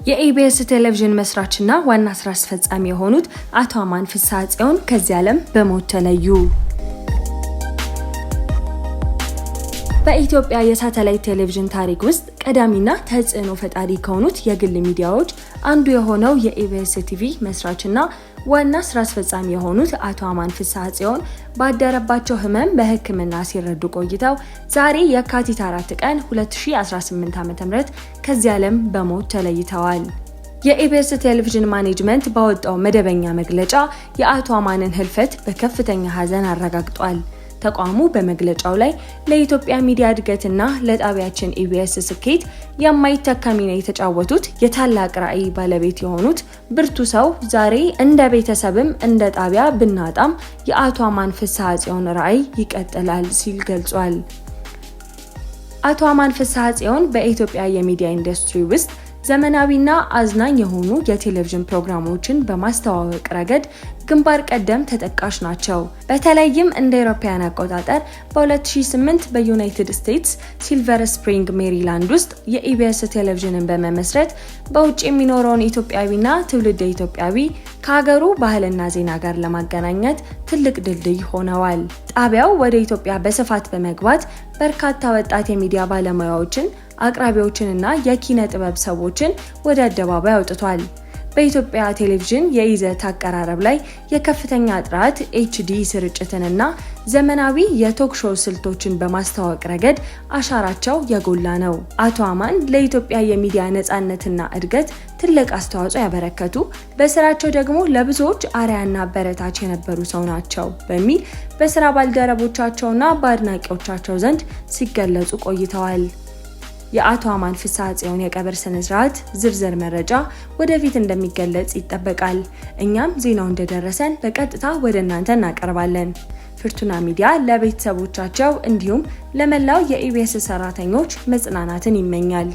የኢቢኤስ ቴሌቪዥን መስራችና ዋና ስራ አስፈጻሚ የሆኑት አቶ አማን ፍስሐ ጽዮን ከዚህ ዓለም በሞት ተለዩ። በኢትዮጵያ የሳተላይት ቴሌቪዥን ታሪክ ውስጥ ቀዳሚና ተጽዕኖ ፈጣሪ ከሆኑት የግል ሚዲያዎች አንዱ የሆነው የኢቢኤስ ቲቪ መስራችና ዋና ስራ አስፈጻሚ የሆኑት አቶ አማን ፍስሐ ጽዮን ባደረባቸው ህመም በሕክምና ሲረዱ ቆይተው ዛሬ የካቲት 4 ቀን 2018 ዓ.ም ከዚህ ዓለም በሞት ተለይተዋል። የኢቢኤስ ቴሌቪዥን ማኔጅመንት ባወጣው መደበኛ መግለጫ የአቶ አማንን ህልፈት በከፍተኛ ሐዘን አረጋግጧል። ተቋሙ በመግለጫው ላይ ለኢትዮጵያ ሚዲያ እድገትና ለጣቢያችን ኢቢኤስ ስኬት የማይተካ ሚና የተጫወቱት የታላቅ ራዕይ ባለቤት የሆኑት ብርቱ ሰው ዛሬ እንደ ቤተሰብም እንደ ጣቢያ ብናጣም የአቶ አማን ፍስሐ ጽዮን ራዕይ ይቀጥላል ሲል ገልጿል። አቶ አማን ፍስሐ ጽዮን በኢትዮጵያ የሚዲያ ኢንዱስትሪ ውስጥ ዘመናዊና አዝናኝ የሆኑ የቴሌቪዥን ፕሮግራሞችን በማስተዋወቅ ረገድ ግንባር ቀደም ተጠቃሽ ናቸው። በተለይም እንደ አውሮፓውያን አቆጣጠር በ2008 በዩናይትድ ስቴትስ ሲልቨር ስፕሪንግ ሜሪላንድ ውስጥ የኢቢኤስ ቴሌቪዥንን በመመስረት በውጭ የሚኖረውን ኢትዮጵያዊና ትውልደ ኢትዮጵያዊ ከሀገሩ ባህልና ዜና ጋር ለማገናኘት ትልቅ ድልድይ ሆነዋል። ጣቢያው ወደ ኢትዮጵያ በስፋት በመግባት በርካታ ወጣት የሚዲያ ባለሙያዎችን አቅራቢዎችንና የኪነ ጥበብ ሰዎችን ወደ አደባባይ አውጥቷል። በኢትዮጵያ ቴሌቪዥን የይዘት አቀራረብ ላይ የከፍተኛ ጥራት HD ስርጭትንና ዘመናዊ የቶክ ሾው ስልቶችን በማስተዋወቅ ረገድ አሻራቸው የጎላ ነው። አቶ አማን ለኢትዮጵያ የሚዲያ ነፃነትና እድገት ትልቅ አስተዋጽኦ ያበረከቱ፣ በስራቸው ደግሞ ለብዙዎች አርአያና አበረታች የነበሩ ሰው ናቸው በሚል በስራ ባልደረቦቻቸውና በአድናቂዎቻቸው ዘንድ ሲገለጹ ቆይተዋል። የአቶ አማን ፍስሐ ጽዮን የቀብር ስነ ስርዓት ዝርዝር መረጃ ወደፊት እንደሚገለጽ ይጠበቃል። እኛም ዜናው እንደደረሰን በቀጥታ ወደ እናንተ እናቀርባለን። ፍርቱና ሚዲያ ለቤተሰቦቻቸው እንዲሁም ለመላው የኢቢኤስ ሰራተኞች መጽናናትን ይመኛል።